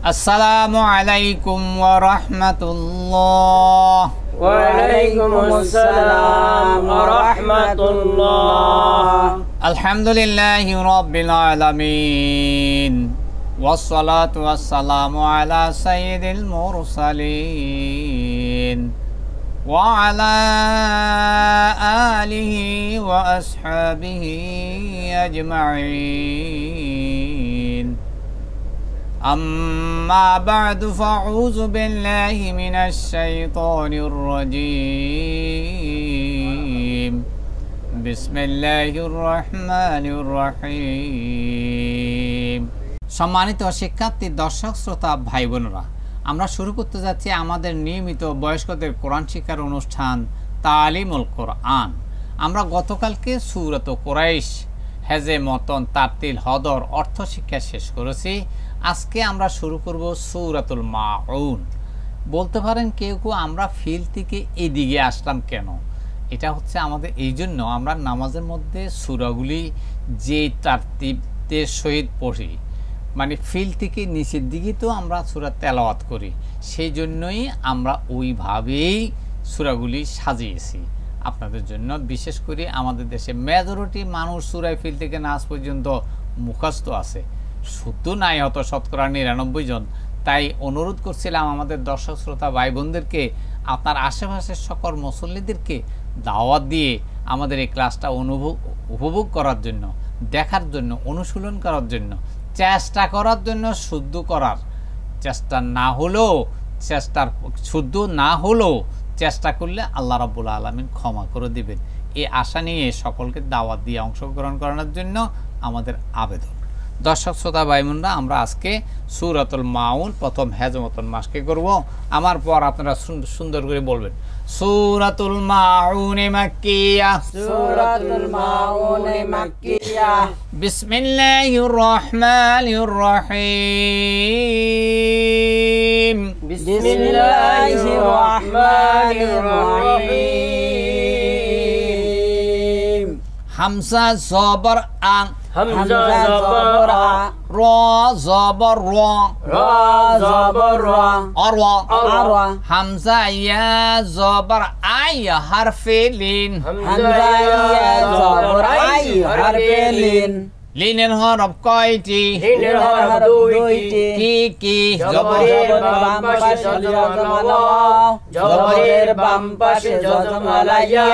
আসসালামু আলাইকুম ওয়া রাহমাতুল্লাহ। ওয়া আলাইকুমুস সালাম ওয়া রাহমাতুল্লাহ। আলহামদুলিল্লাহি রাব্বিল আলামিন ওয়াসসালাতু ওয়াসসালামু আলা সাইয়্যিদিল মুরসালিন ওয়া আলা আলিহি ওয়া আসহাবিহি আজমাইন। أما بعد فأعوذ بالله من الشيطان الرجيم بسم الله الرحمن الرحيم। সম্মানিত শিক্ষার্থী, দর্শক, শ্রোতা, ভাই বোনেরা, আমরা শুরু করতে যাচ্ছি আমাদের নিয়মিত বয়স্কদের কোরআন শিক্ষার অনুষ্ঠান তালিমুল কোরআন। আমরা গতকালকে সূরাত কুরাইশ, হেজে, মতন, তারতিল, হদর, অর্থ শিক্ষা শেষ করেছি। আজকে আমরা শুরু করব সূরাতুল মাউন। বলতে পারেন কেউ কেউ আমরা ফিল থেকে এদিকে আসলাম কেন? এটা হচ্ছে আমাদের এই জন্য, আমরা নামাজের মধ্যে সূরাগুলি যে তারতিবের সহিত পড়ি, মানে ফিল থেকে নিচের দিকে তো আমরা সূরা তেলাওয়াত করি, সেই জন্যই আমরা ওইভাবেই সূরাগুলি সাজিয়েছি আপনাদের জন্য। বিশেষ করে আমাদের দেশে মেজরিটি মানুষ সূরা ফিল থেকে নাস পর্যন্ত মুখস্থ আছে, শুদ্ধ নাই হতো শতকরা ৯৯ জন। তাই অনুরোধ করছিলাম আমাদের দর্শক শ্রোতা ভাই বোনদেরকে, আপনার আশেপাশের সকল মুসল্লিদেরকে দাওয়াত দিয়ে আমাদের এই ক্লাসটা উপভোগ করার জন্য, দেখার জন্য, অনুশীলন করার জন্য, চেষ্টা করার জন্য। শুদ্ধ করার চেষ্টা না হলেও, শুদ্ধ না হলেও চেষ্টা করলে আল্লাহ রাব্বুল আলামিন ক্ষমা করে দিবেন, এই আশা নিয়ে সকলকে দাওয়াত দিয়ে অংশগ্রহণ করানোর জন্য আমাদের আবেদন। দর্শক শ্রোতা ভাই বোনরা, আমরা আজকে সূরাতুল মাউন প্রথম হেজমতন মাসকে করব। আমার পর আপনারা সুন্দর করে বলবেন সূরাতুল মাউন মাক্কিয়া, সূরাতুল মাউন মাক্কিয়া। বিসমিল্লাহির রহমানির রহিম, বিসমিল্লাহির রহমানির রহিম। হামজা জবর আং, হামজা জবর আ, র জবর র, র জবর রা, অরওয়া, আরওয়া। হামজা ইয়া জবর আই, হারফে লিন, হামজা ইয়া জবর আই, হারফে লিন। লিনের হরফ কয়টি? লিনের হরফ দুইটি। কি কি? জবরের বাম পাশে যজমালা ওয়াও, জবরের বাম পাশে যজমালা ইয়া।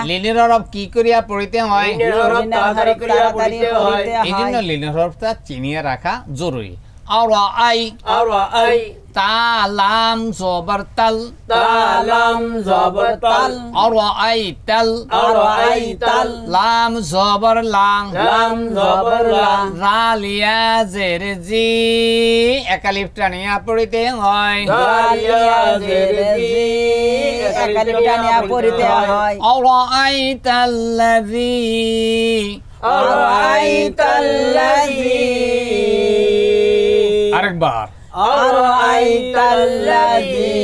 লিনের হরফ কি করিয়া পড়িতে হয়? লিনের হরফ তাড়াতাড়ি করিয়া পড়িতে হয়। এই জন্য লিনের হরফটা চিনিয়ে রাখা জরুরি। আওরা আই, আরওয়া আই। তালাম জবর তাল, তালাম জবর তাল, আওরা আই তাল, আরওয়া আই তাল। লাম জবর লাং, লাম জবর লা, রালিয়া জের জি, একালিফ টানিয়া পড়িতে হয়। গালিয়া জেরে জি, একালিফ টানিয়া পড়িতে হয়। আওরা আই তাল্লাযী, আরওয়া আই তাল্লাযী, আরেকবার। আরওয়া আই তাল্লাযী।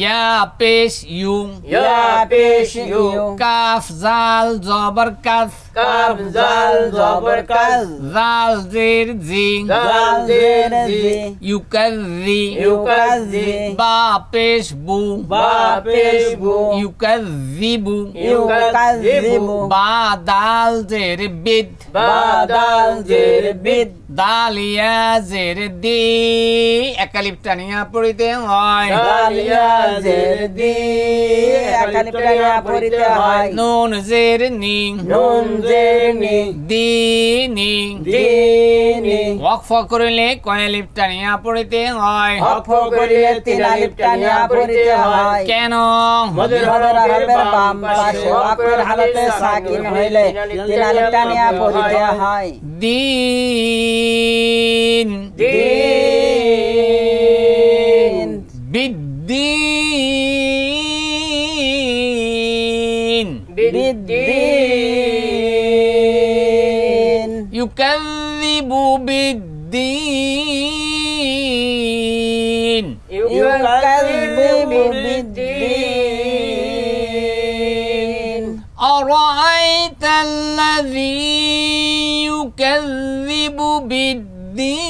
ইয়া পেশ ইউ, ইয়া পেশ ইউ, কাফ জাল জবর কাফ, কাফ জাল জবর কাজ, জাল জের জি, জাল জের জি, ইউকাযযি, ইউকাযযি। বা পেশ বু, বা পেশ বু, ইউকাযযিবু, ইউকাযযিবু। বা দাল জের বিদ, বা দাল জের বিদ, দালিয়া জের দি, একালিফ টানিয়া পড়িতে হয়। দালিয়া জের দি, একালিফ টানিয়া পড়িতে হয়। নুন জের নি, নুন জের নি, দিনি, দিনি। ওয়াকফ করিলে কয়ালিফ টানিয়া পড়িতে হয়। হরফ করিলে তিন আলিফ টানিয়া পড়িতে হয়। কেন? মদের হরফের বাম পাশে ওয়াকফের হালতে সাকিন হইলে তিন আলিফ টানিয়া পড়িতে হয়। দিন, দিন, বিদ্দিন, বিদ্দিন। ইউকাযযিবু বিদ্দিন, ইউকাযযিবু বিদ্দিন। أرأيت الذي يكذب بالدين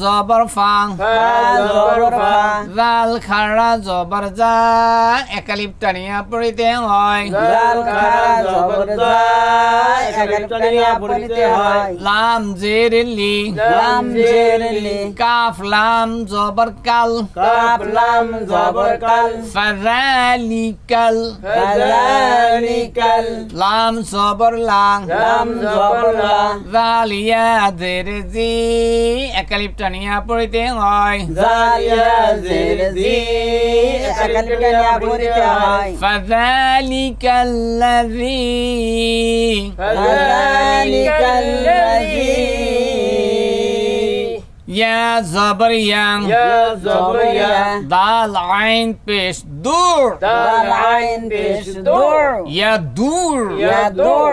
জবর ফা ফা জবর ফা জাল খাড়া জবর যা একালিপ টানিয়া পড়িতে হয় জাল খাড়া জবর যা একালিপ টানিয়া পড়িতে হয় লাম জের লি লাম জের লি কাফ লাম জবর কাল কাফ লাম জবর কাল ফাযালিকাল ফাযালিকাল লাম জবর লা লাম জবর লা জালিয়া জের জি একালিপ টানিয়া পড়িতে হয় জালিয়া জের জি একালিপ টানিয়া পড়িতে হয় ফাযালিকাল্লাযী ফাযালিকাল্লাযী ইয়া জবর ইয়া জবর ইয়া দাল আইন পেশ দূর দাল আইন পেশ দূর ইয়া দূর ইয়া দূর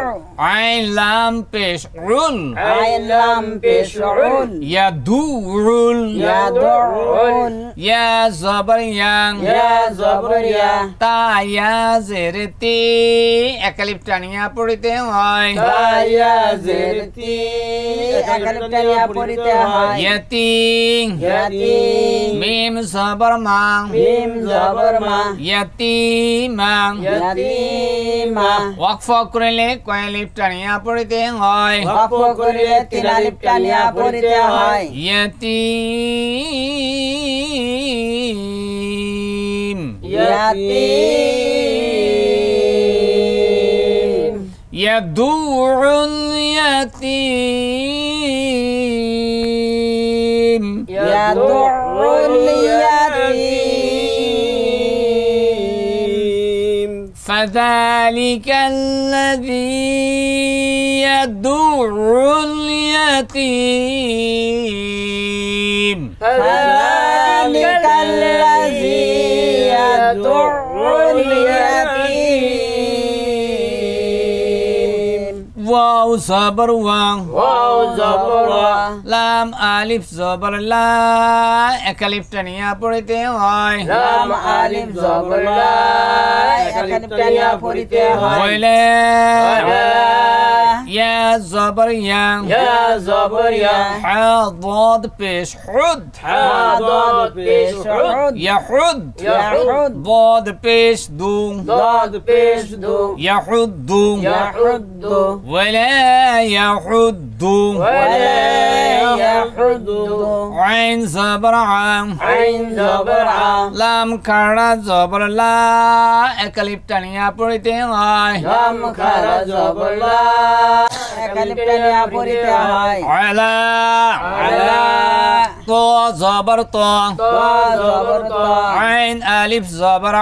আইন লাম পেশ উল আইন লাম পেশ উল ইয়া দুরুল ইয়া দুরুল ইয়া জবর ইয়া ইয়া জবর ইয়া তা ইয়া জের তি একালিপ টানিয়া পড়িতে হয় ইয়া জের তি একালিপ টানিয়া পড়িতে হয় ইয়াতি ইয়াতি মিম জবর মা মিম জবর মা ইয়াতিমা ইয়াতিমা ওয়াকফ করলে কয়ালিপ টানিয়া পড়িতে হয় ওয়াকফ করিলে তিন আলিফ টানিয়া পড়িতে হয় ইয়াতিম ইয়াতিম ইয়াদুউল ইয়াতিম ইয়াদুউল ইয়াতিম فذلك الذي يدع اليتيم فذلك الذي يدع اليتيم واو صبر واو واو زبر وا লাম আলিফ জবর লা একালিপ টানিয়া পড়িতে হয় লাম আলিফ জবর লা একালিপ টানিয়া পড়িতে হয় বলে ইয়া জবর ইয়া ইয়া জবর ইয়া হা ضاد পেশ হুদ হা দাদ পেশ হুদ ইয়াহুদ ইয়াহুদ ضاد পেশ দু দাদ পেশ দু ইয়াহুদ্দু ইয়াহুদ্দু ولا يحد ولا يحد عين زبر عام عين زبر ع লাম খাড়া জবর লা একালিপ টানিয়া পড়িতে হয় লাম খারা জবর লা একালিপ টানিয়া পড়িতে হয় আলা আলা তো জবর তো তা জবর তা আইন আলিফ জবর আ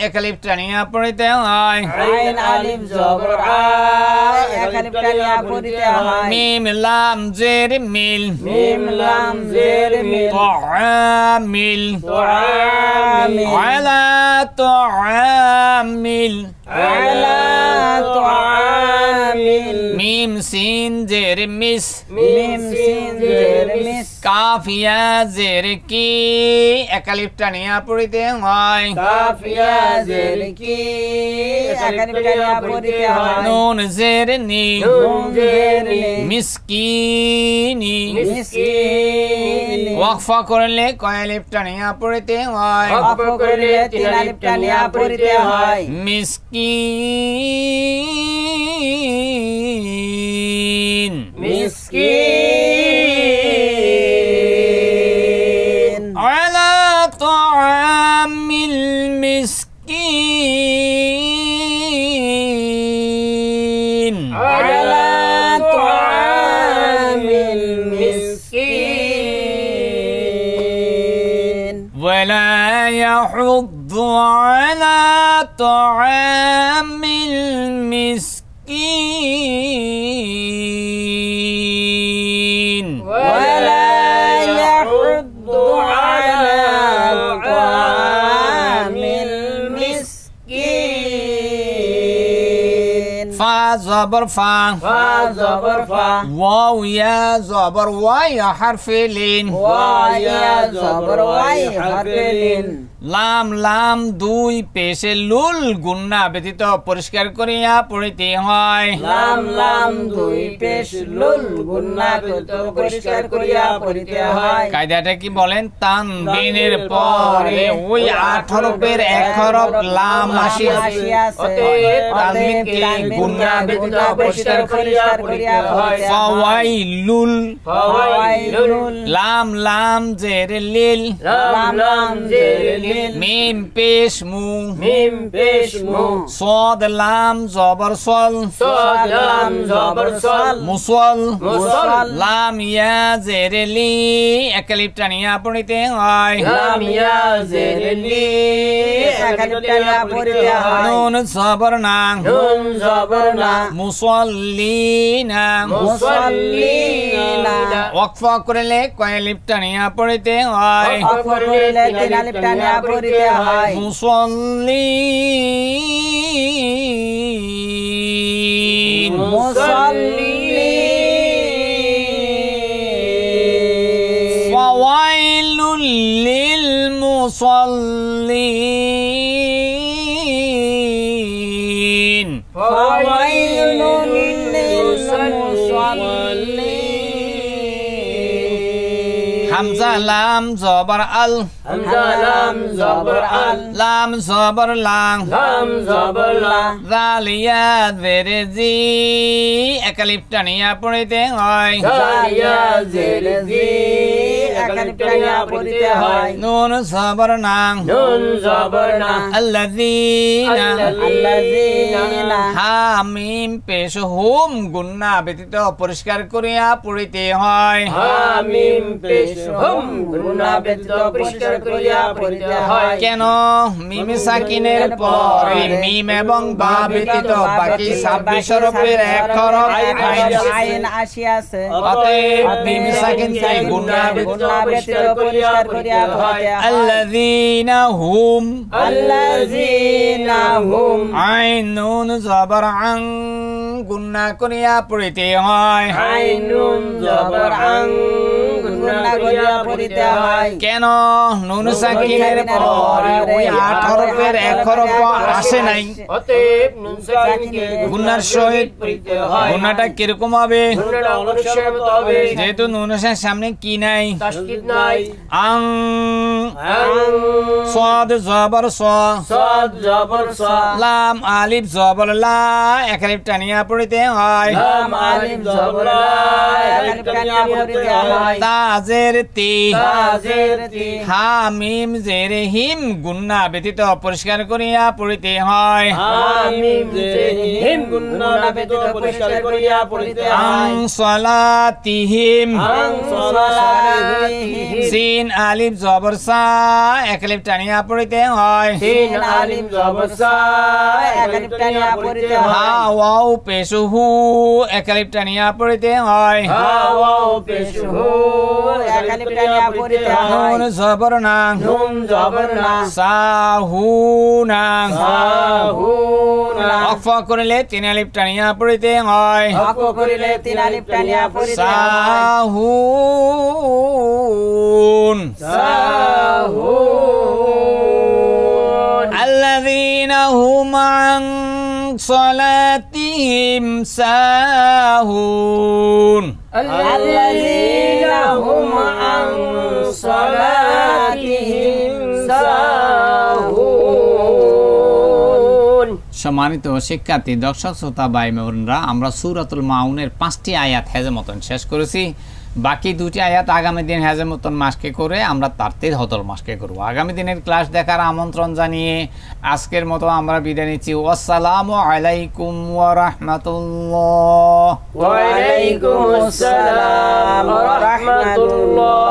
একালিপ টানিয়া পড়িতে হয় আইন আলিফ জবর আ একালিপ টানিয়া পড়িতে হয় মিম লাম জের মিল মিম লাম জের মিল طعامل طعامل على طعامل على طعامل ميم سين زير مس মিম সিন জের মিস কাফিয়া জের কি একালিপ টানিয়া পড়িতে হয় কাফিয়া জের কি একালিপ টানিয়া পড়িতে হয় নুন জের নি নুন জের নি মিসকিনি মিসকিন ওয়াকফা করলে কয়ালিপ টানিয়া পড়িতে হয় ওয়াকফ করিলে তিন আলিফ টানিয়া পড়িতে হয় মিসকিন মিসকিন على طعام المسكين على طعام المسكين ولا يحض على طعام المسكين ولا يحض على طعام المسكين জবর ফা ফা জবর ফা ওয়াও ইয়া জবর ওয়াই হারফে লিন ওয়া ইয়া জবর ওয়াই হারফে লিন লাম লাম দুই পেশে লুল গুন্না ব্যতীত পরিষ্কার করিয়া পড়িতে হয় লাম লাম দুই পেশ লুল গুন্না কত পরিষ্কার করিয়া পড়িতে হয় কায়দাটা কি বলেন তানবিনের পরে ওই 8 হরফের এক হরফ লাম আসিয়াছে অতএব তানবিনকে গুন্না ব্যতীত পরিষ্কার করিয়া পড়িতে হয় ফাওয়াইলুল ফাওয়াইলুল লাম লাম জের লিল লাম লাম জের লিল মিম পেশ মু মিম পেশ মু صاد লাম জবর সল صاد লাম জবর সল মুসল মুসল লাম ইয়া জের লি একালিপ টানিয়া পড়িতে হয় লাম ইয়া জের লি একালিপ টানিয়া পড়িতে হয় নুন জবর না নুন জবর না মুসল্লিনা মুসাল্লিনা ওয়াকফা করলে কয়ালিপ টানিয়া পড়িতে হয় ওয়াকফ করিলে তিন আলিফ টানিয়া পড়িতে হয় মুসল্লিন মুসাল্লিন ফাওয়াইলুল লিল মুসাল্লিন ফাওয়াইলুল লিল মুসাল্লিন হামজা লাম জবর আল হামজা লাম জবর আল লাম জবর লাং লাম জবর লা জালিয়া জেরে জি একালিপ টানিয়া পড়িতে হয় জালিয়া জের জি একালিপ টানিয়া পড়িতে হয় নুন জবর নাং নুন জবর না আল্লাযীনা আল্লাযীনা হামিম পেশ হুম গুন্না ব্যতীত পরিষ্কার করিয়া পড়িতে হয় হামিম পেশ হুম গুন্না ব্যতীত পরিষ্কার করিয়া পড়িতে হয় কেন মিম সাকিনের পরে মিম এবং বা ব্যতীত বাকি 26 হরফের এক হরফ আইন আসিয়াছে অতএব মিম সাকিনকে গুন্না ব্যতীত পরিষ্কার করিয়া পড়িতে হয় আল্লাযীনা হুম আল্লাযীনা হুম আইন নুন জবর আং গুন্না করিয়া পড়িতে হয় আইনুন জবর আং গুন্না করিয়া পড়িতে হয় কেন নুন সাকিনের পরে ওই 8 হরফের এক হরফ আসে নাই অতএব নুন সাকিনকে গুন্নার সহিত পড়িতে হয় গুন্নাটা কিরকম হবে গুন্নাটা অনুসারে হবে যেহেতু নুনের সামনে কি নাই তাসদীদ নাই আং আং সাদ জবর সা সাদ জবর সা লাম আলিফ জবর লা একালিপ টানিয়া পড়িতে হয় লাম আলিফ জবর লা একালিপ টানিয়া পড়িতে হয় তা জের তি তাজের তি হা মিম জের হিম গুন্না ব্যতীত পরিষ্কার করিয়া পড়িতে হয় হামিম জের হিম গুন্না ব্যতীত পরিষ্কার করিয়া পড়িতে আং হয় সলাতিহিম আং সলাতিহিম সিন আলিফ জবর সা একালিপ টানিয়া পড়িতে হয় তিন আলিফ জবর সা একালিপ টানিয়া পড়িতে হা হয় ওয়াও পেশু হু একালিপ টানিয়া পড়িতে হয় হাওয়াও পেশ হো একালিপ টানিয়া পড়িতে হয় নুন জবর না নুন জবর না সাহুনা সাহুনা ওয়াকফা করলে তিন আলিফ টানিয়া পড়িতে হয় হক করিলে তিন আলিফ টানিয়া পড়িতে হয় সাহুন সাহুন الذين هم عن صلاتهم ساهون الذين هم عن صلاتهم ساهون সম্মানিত শিক্ষার্থী দর্শক শ্রোতা ভাই বোনেরা আমরা সূরাতুল মাউনের 5টি আয়াত হেজে মতন শেষ করেছি বাকি দুটি আয়াত আগামী দিন হেজে মতন মাসকে করে আমরা তার হতল মাসকে করব আগামী দিনের ক্লাস দেখার আমন্ত্রণ জানিয়ে আজকের মতো আমরা বিদায় নিচ্ছি আসসালামু আলাইকুম ওয়া রাহমাতুল্লাহ ওয়া আলাইকুম আসসালাম ওয়া রাহমাতুল্লাহ